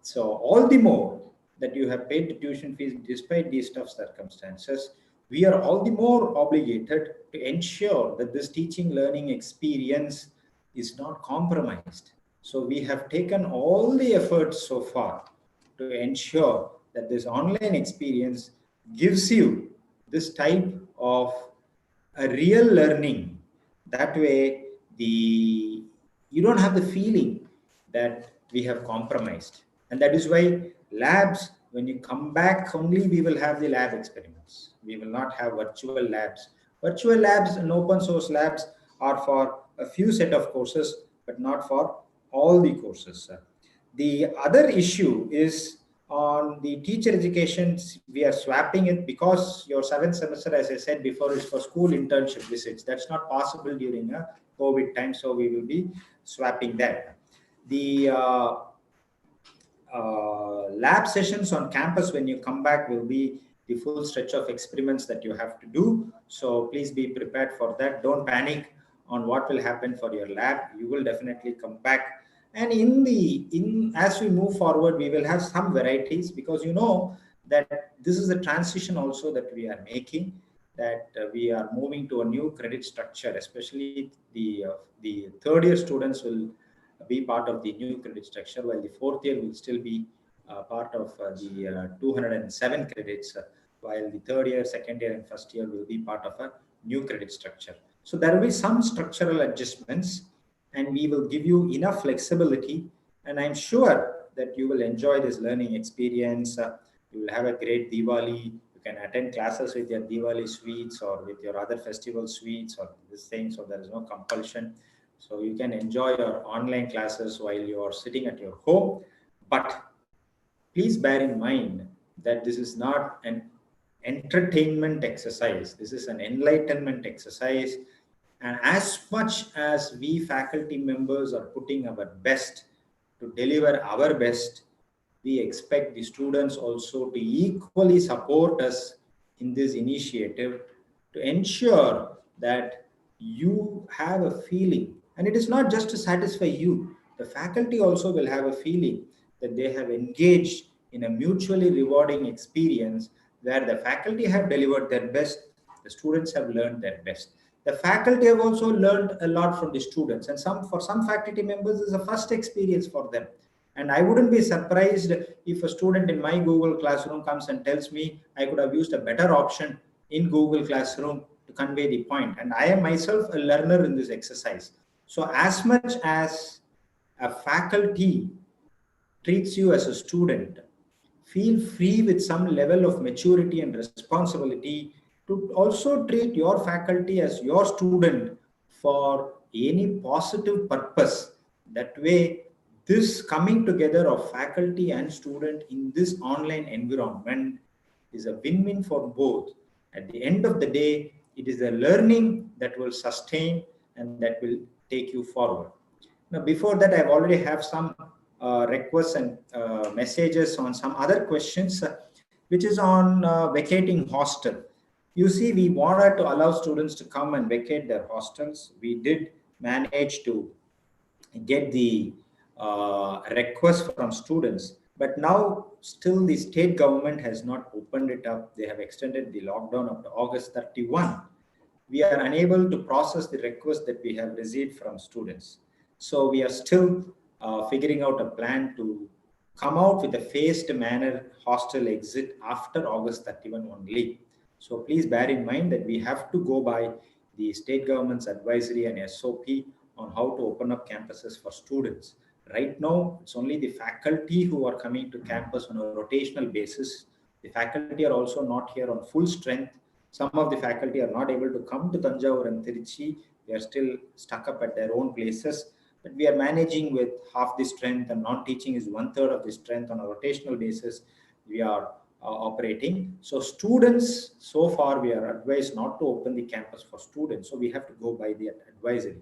So all the more that you have paid the tuition fees despite these tough circumstances, we are all the more obligated to ensure that this teaching learning experience is not compromised. So we have taken all the efforts so far to ensure that this online experience gives you this type of a real learning. That way, the you don't have the feeling that we have compromised. And that is why labs, when you come back, only we will have the lab experiments. We will not have virtual labs. Virtual labs and open source labs are for a few set of courses, but not for all the courses. The other issue is on the teacher education. We are swapping it because your 7th semester, as I said before, is for school internship visits. That's not possible during a COVID time, so we will be swapping that. The lab sessions on campus when you come back will be the full stretch of experiments that you have to do. So please be prepared for that. Don't panic on what will happen for your lab. You will definitely come back. And in as we move forward, we will have some varieties, because you know that this is a transition also that we are making, that we are moving to a new credit structure, especially the third year students will be part of the new credit structure, while the fourth year will still be part of the 207 credits, while the third year, second year, and first year will be part of a new credit structure. So there will be some structural adjustments, and we will give you enough flexibility. And I'm sure that you will enjoy this learning experience. You will have a great Diwali. You can attend classes with your Diwali sweets or with your other festival sweets or this thing. So there is no compulsion. So you can enjoy your online classes while you are sitting at your home. But please bear in mind that this is not an entertainment exercise. This is an enlightenment exercise. And as much as we faculty members are putting our best to deliver our best, we expect the students also to equally support us in this initiative to ensure that you have a feeling. And it is not just to satisfy you, the faculty also will have a feeling that they have engaged in a mutually rewarding experience where the faculty have delivered their best, the students have learned their best. The faculty have also learned a lot from the students, and for some faculty members, this is a first experience for them. And I wouldn't be surprised if a student in my Google Classroom comes and tells me I could have used a better option in Google Classroom to convey the point. And I am myself a learner in this exercise. So as much as a faculty treats you as a student, feel free with some level of maturity and responsibility to also treat your faculty as your student for any positive purpose. That way, this coming together of faculty and student in this online environment is a win-win for both. At the end of the day, it is a learning that will sustain and that will take you forward. Now, before that, I've already have some requests and messages on some other questions, which is on vacating hostel. You see, we wanted to allow students to come and vacate their hostels. We did manage to get the request from students, but now still the state government has not opened it up. They have extended the lockdown up to August 31. We are unable to process the request that we have received from students. So we are still figuring out a plan to come out with a phased manner hostel exit after August 31 only. So please bear in mind that we have to go by the state government's advisory and SOP on how to open up campuses for students. Right now, it's only the faculty who are coming to campus on a rotational basis. The faculty are also not here on full strength. Some of the faculty are not able to come to Tanjavur and Trichy. They are still stuck up at their own places. But we are managing with half the strength, and non-teaching is 1/3 of the strength on a rotational basis. We are operating. So students, so far we are advised not to open the campus for students. So we have to go by the advisory.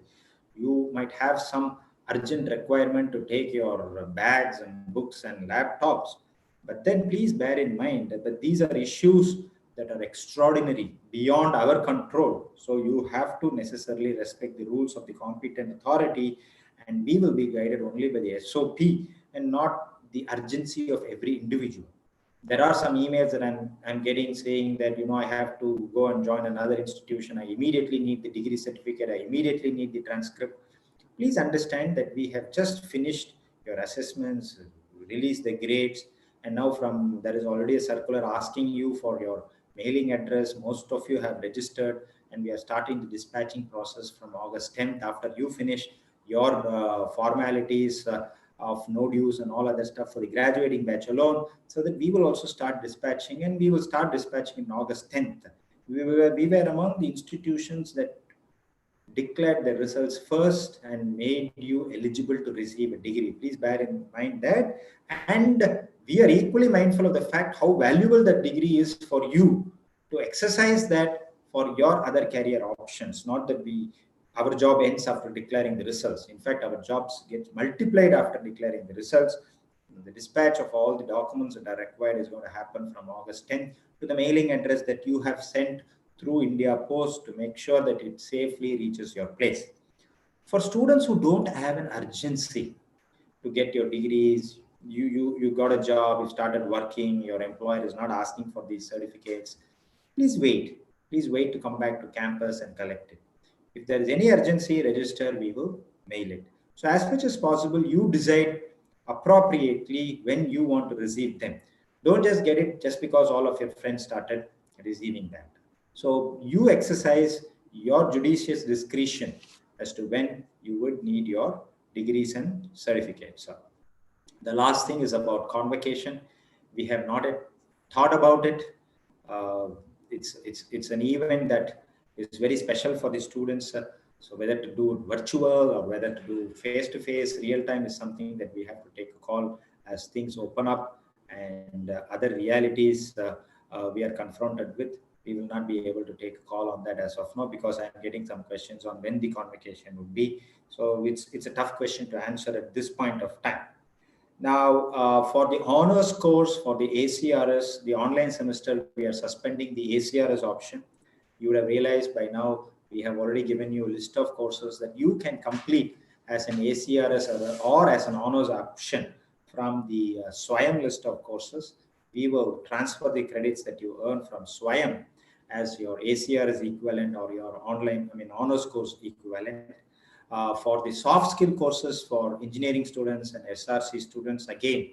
You might have some urgent requirement to take your bags and books and laptops, but then please bear in mind that these are issues that are extraordinary beyond our control. So you have to necessarily respect the rules of the competent authority, and we will be guided only by the SOP and not the urgency of every individual. There are some emails that I'm getting saying that, I have to go and join another institution. I immediately need the degree certificate. I immediately need the transcript. Please understand that we have just finished your assessments, released the grades, and now from there is already a circular asking you for your mailing address. Most of you have registered, and we are starting the dispatching process from August 10th after you finish your formalities of no dues and all other stuff for the graduating batch alone, so that we will also start dispatching, and we will start dispatching in August 10th. We were among the institutions that declared the results first and made you eligible to receive a degree. Please bear in mind that. And we are equally mindful of the fact how valuable that degree is for you to exercise that for your other career options. Not that our job ends after declaring the results. In fact, our jobs get multiplied after declaring the results. The dispatch of all the documents that are required is going to happen from August 10th to the mailing address that you have sent through India Post to make sure that it safely reaches your place. For students who don't have an urgency to get your degrees, you got a job, you started working, your employer is not asking for these certificates, please wait. Please wait to come back to campus and collect it. If there is any urgency, register, we will mail it. So as much as possible, you decide appropriately when you want to receive them. Don't just get it just because all of your friends started receiving that. So you exercise your judicious discretion as to when you would need your degrees and certificates. So the last thing is about convocation. We have not yet thought about it. Uh, it's an event that is very special for the students. So whether to do it virtual or whether to do face to face, real time is something that we have to take a call as things open up and other realities we are confronted with. We will not be able to take a call on that as of now because I'm getting some questions on when the convocation would be. So it's a tough question to answer at this point of time. Now, for the honors course, for the ACRS, the online semester, we are suspending the ACRS option. You would have realized by now, we have already given you a list of courses that you can complete as an ACRS or as an honors option from the SWAYAM list of courses. We will transfer the credits that you earn from SWAYAM as your ACRS equivalent or your online, honors course equivalent. For the soft skill courses for engineering students and SRC students, again,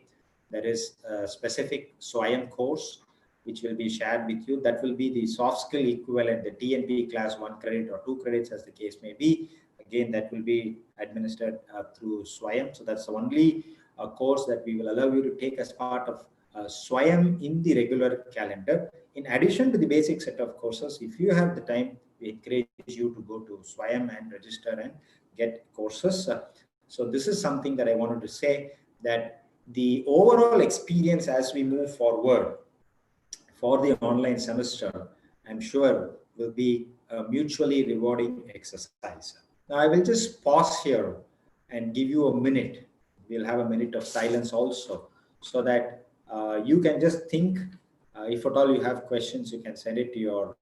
there is a specific SWAYAM course which will be shared with you. That will be the soft skill equivalent, the TNP class 1 credit or 2 credits as the case may be. Again, that will be administered through SWAYAM. So that's the only course that we will allow you to take as part of SWAYAM in the regular calendar. In addition to the basic set of courses, if you have the time, we encourage you to go to SWAYAM and register and get courses. So this is something that I wanted to say, that the overall experience as we move forward for the online semester, I'm sure will be a mutually rewarding exercise. Now I will just pause here and give you a minute. We'll have a minute of silence also, so that you can just think. If at all you have questions, you can send it to your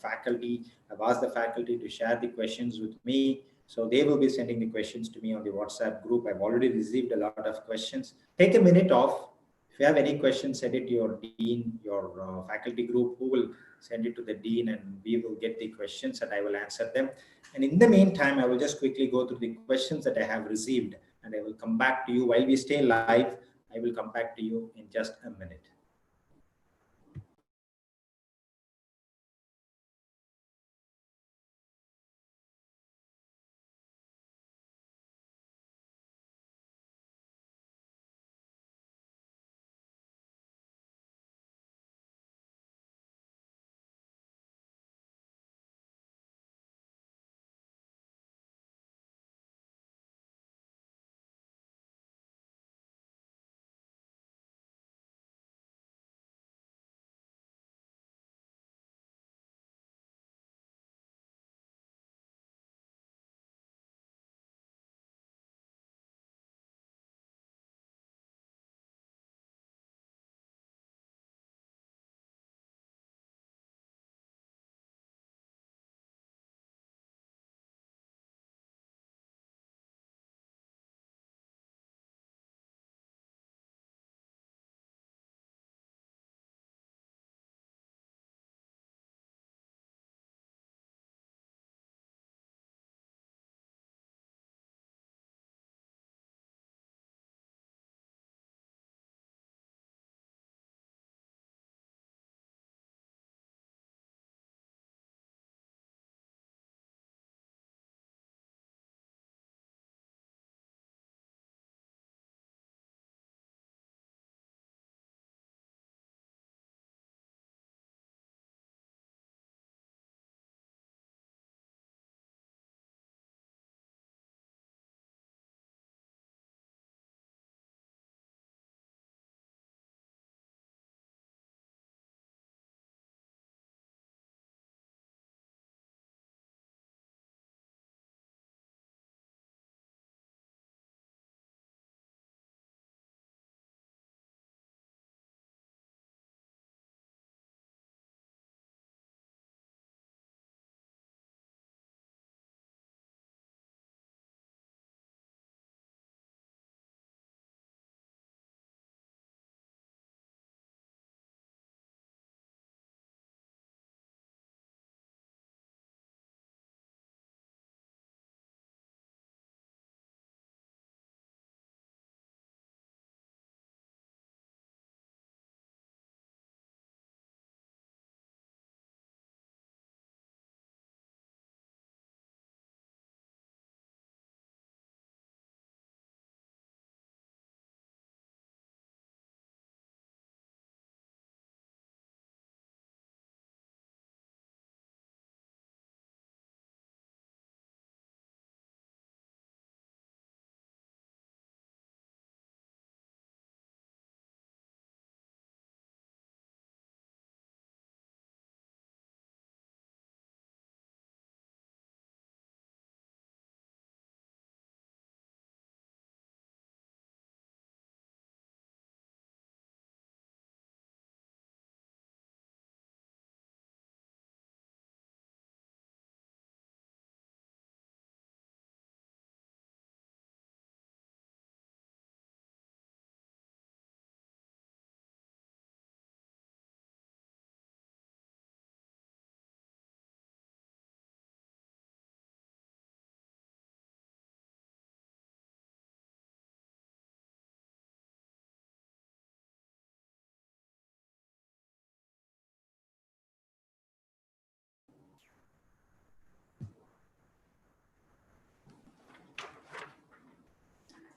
faculty. I've asked the faculty to share the questions with me. So they will be sending the questions to me on the WhatsApp group. I've already received a lot of questions. Take a minute off. If you have any questions, send it to your dean, your faculty group, who will send it to the dean, and we will get the questions and I will answer them. And in the meantime, I will just quickly go through the questions that I have received, and I will come back to you while we stay live. I will come back to you in just a minute.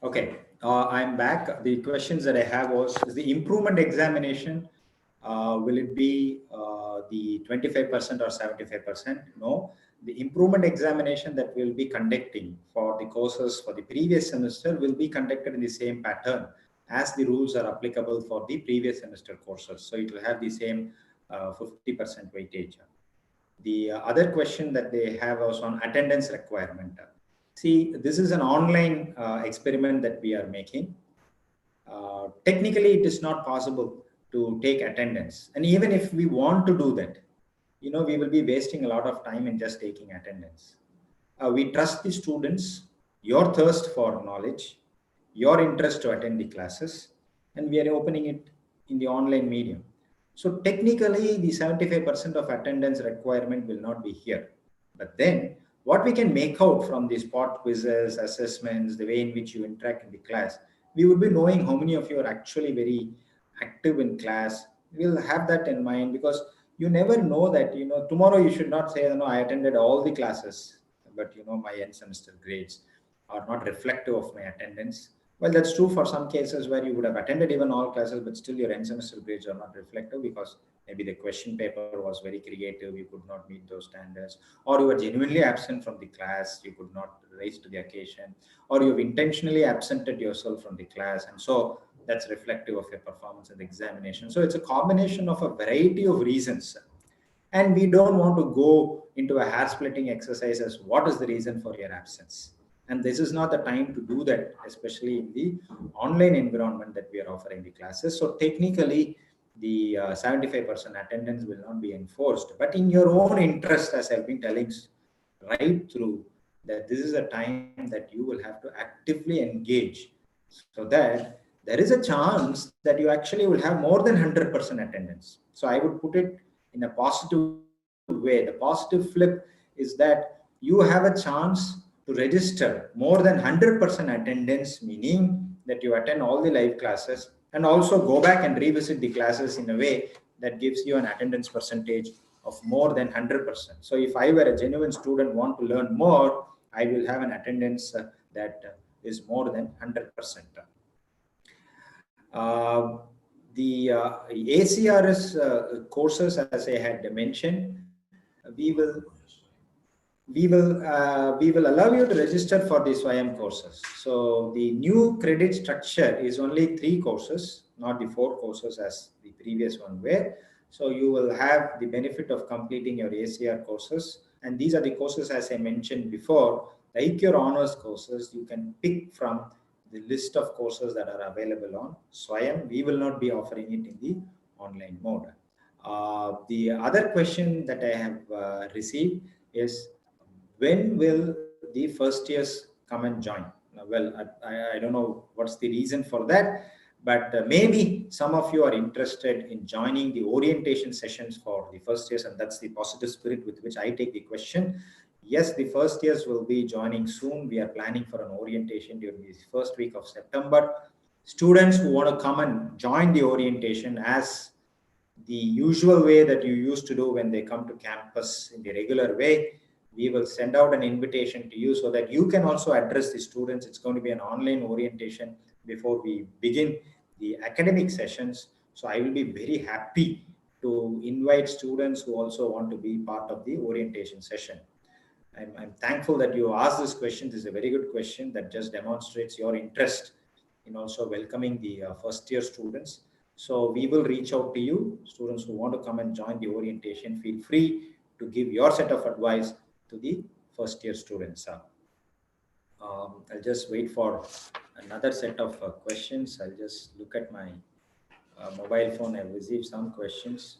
Okay, I'm back. The questions that I have was, is the improvement examination, will it be the 25% or 75%? No, the improvement examination that we'll be conducting for the courses for the previous semester will be conducted in the same pattern as the rules are applicable for the previous semester courses. So it will have the same 50% weightage. The other question that they have was on attendance requirement. See, this is an online experiment that we are making. Technically, it is not possible to take attendance. And even if we want to do that, we will be wasting a lot of time in just taking attendance. We trust the students, your thirst for knowledge, your interest to attend the classes, and we are opening it in the online medium. So technically, the 75% of attendance requirement will not be here. But then, what we can make out from the spot quizzes, assessments, the way in which you interact in the class, we would be knowing how many of you are actually very active in class. We'll have that in mind, because you never know that, tomorrow you should not say, no, I attended all the classes, but my end semester grades are not reflective of my attendance. Well, that's true for some cases where you would have attended even all classes, but still your end semester grades are not reflective, because maybe the question paper was very creative, you could not meet those standards, or you were genuinely absent from the class, you could not rise to the occasion, or you've intentionally absented yourself from the class, and so that's reflective of your performance in the examination. So it's a combination of a variety of reasons, and we don't want to go into a hair splitting exercise as what is the reason for your absence. And this is not the time to do that, especially in the online environment that we are offering the classes. So technically, the 75% attendance will not be enforced, but in your own interest, as I've been telling right through, that this is a time that you will have to actively engage, so that there is a chance that you actually will have more than 100% attendance. So I would put it in a positive way. The positive flip is that you have a chance to register more than 100% attendance, meaning that you attend all the live classes and also go back and revisit the classes in a way that gives you an attendance percentage of more than 100%. So if I were a genuine student, want to learn more, I will have an attendance that is more than 100%. The ACRS courses, as I had mentioned, we will allow you to register for the Swayam courses. So the new credit structure is only 3 courses, not the 4 courses as the previous one were. So you will have the benefit of completing your ACR courses, and these are the courses, as I mentioned before, like your honors courses. You can pick from the list of courses that are available on Swayam. We will not be offering it in the online mode. The other question that I have received is, when will the first years come and join? Well, I don't know what's the reason for that, but maybe some of you are interested in joining the orientation sessions for the first years, and that's the positive spirit with which I take the question. Yes, the first years will be joining soon. We are planning for an orientation during the first week of September. Students who want to come and join the orientation as the usual way that you used to do when they come to campus in the regular way, we will send out an invitation to you so that you can also address the students. It's going to be an online orientation before we begin the academic sessions. So I will be very happy to invite students who also want to be part of the orientation session. I'm thankful that you asked this question. This is a very good question that just demonstrates your interest in also welcoming the first year students. So we will reach out to you, students who want to come and join the orientation. Feel free to give your set of advice to the first year students. I'll just wait for another set of questions. I'll just look at my mobile phone. I've received some questions.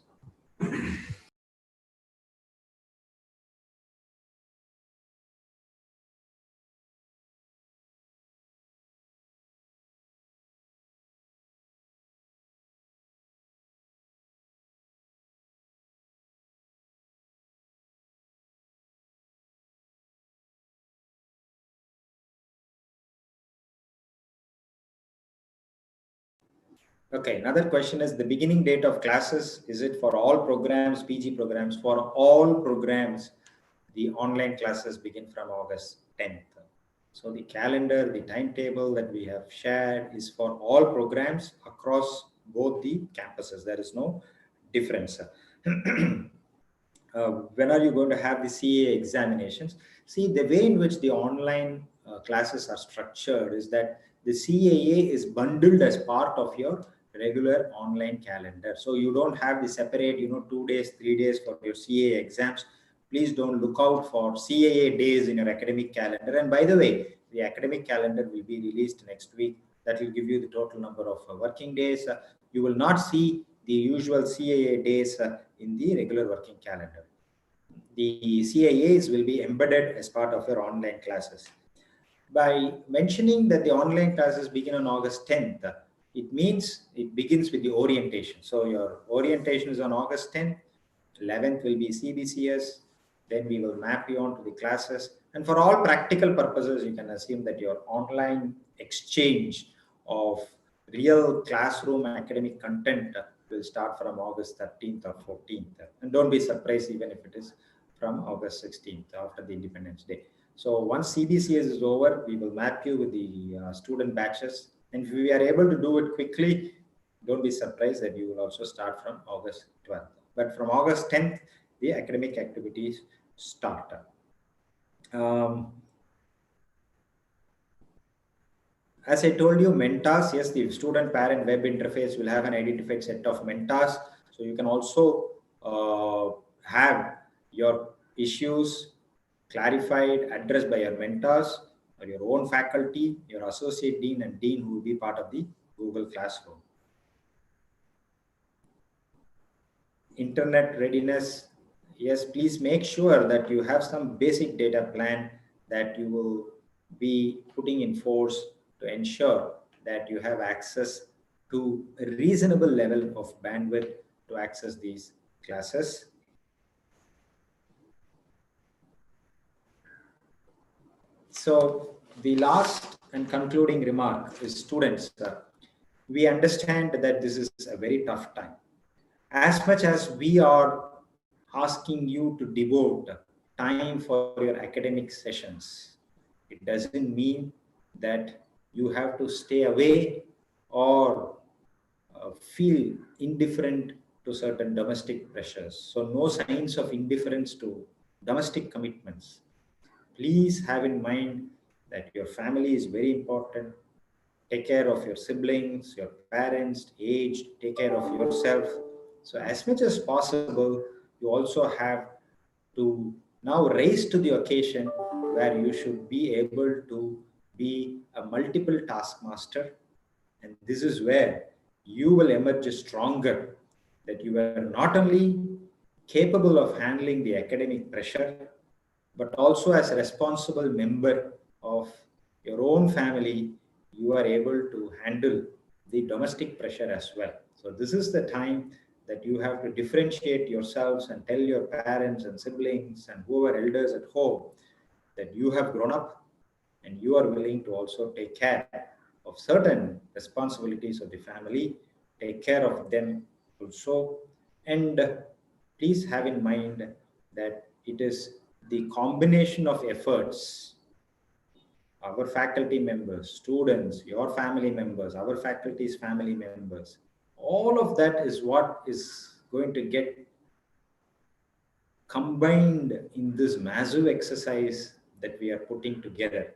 Okay, another question is, the beginning date of classes, is it for all programs, PG programs? For all programs, the online classes begin from August 10th. So the calendar, the timetable that we have shared is for all programs across both the campuses. There is no difference. When are you going to have the CA examinations? See, the way in which the online classes are structured is that the CAA is bundled as part of your regular online calendar. So you don't have the separate, 2 days, 3 days for your CAA exams. Please don't look out for CAA days in your academic calendar. And by the way, the academic calendar will be released next week. That will give you the total number of working days. You will not see the usual CAA days in the regular working calendar. The CAAs will be embedded as part of your online classes. By mentioning that the online classes begin on August 10th, it means it begins with the orientation. So your orientation is on August 10th, 11th will be CBCS, then we will map you on to the classes. And for all practical purposes, you can assume that your online exchange of real classroom academic content will start from August 13th or 14th. And don't be surprised even if it is from August 16th after the Independence Day. So once CBCS is over, we will map you with the student batches. And if we are able to do it quickly, don't be surprised that you will also start from August 12th. But from August 10th, the academic activities start. As I told you, mentors, yes, the student parent web interface will have an identified set of mentors. So you can also have your issues clarified, addressed by your mentors or your own faculty, your associate dean and dean who will be part of the Google Classroom. Internet readiness, yes, please make sure that you have some basic data plan that you will be putting in force to ensure that you have access to a reasonable level of bandwidth to access these classes. So the last and concluding remark is, students, we understand that this is a very tough time. As much as we are asking you to devote time for your academic sessions, it doesn't mean that you have to stay away or feel indifferent to certain domestic pressures. So no signs of indifference to domestic commitments. Please have in mind that your family is very important. Take care of your siblings, your parents, aged, take care of yourself. So as much as possible, you also have to now raise to the occasion where you should be able to be a multiple taskmaster. And this is where you will emerge stronger, that you are not only capable of handling the academic pressure, but also as a responsible member of your own family, you are able to handle the domestic pressure as well. So this is the time that you have to differentiate yourselves and tell your parents and siblings and whoever elders at home that you have grown up and you are willing to also take care of certain responsibilities of the family, take care of them also. And please have in mind that it is the combination of efforts, our faculty members, students, your family members, our faculty's family members, all of that is what is going to get combined in this massive exercise that we are putting together.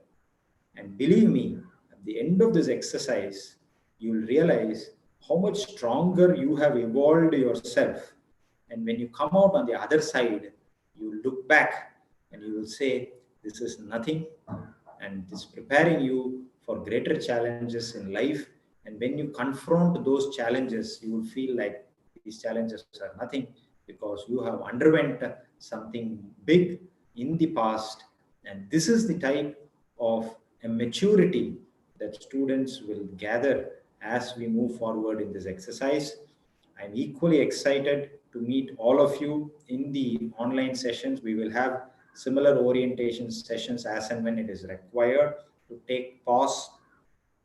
And believe me, at the end of this exercise, you'll realize how much stronger you have evolved yourself. And when you come out on the other side, you look back and you will say, this is nothing. And it's preparing you for greater challenges in life. And when you confront those challenges, you will feel like these challenges are nothing because you have underwent something big in the past. And this is the type of a maturity that students will gather as we move forward in this exercise. I'm equally excited to meet all of you in the online sessions. We will have similar orientation sessions as and when it is required to take pause,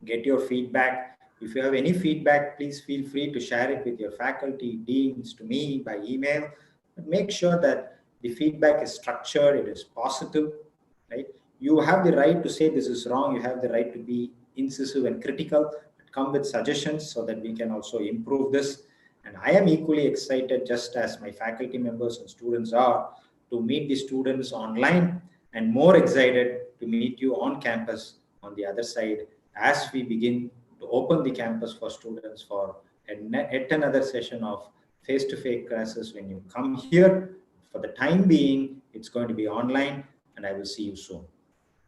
get your feedback. If you have any feedback, please feel free to share it with your faculty, deans, to me by email. But make sure that the feedback is structured, it is positive, right? You have the right to say this is wrong. You have the right to be incisive and critical. Come with suggestions so that we can also improve this. And I am equally excited, just as my faculty members and students are, to meet the students online, and more excited to meet you on campus on the other side as we begin to open the campus for students for yet another session of face-to-face classes. When you come here, for the time being, it's going to be online, and I will see you soon.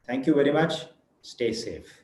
Thank you very much. Stay safe.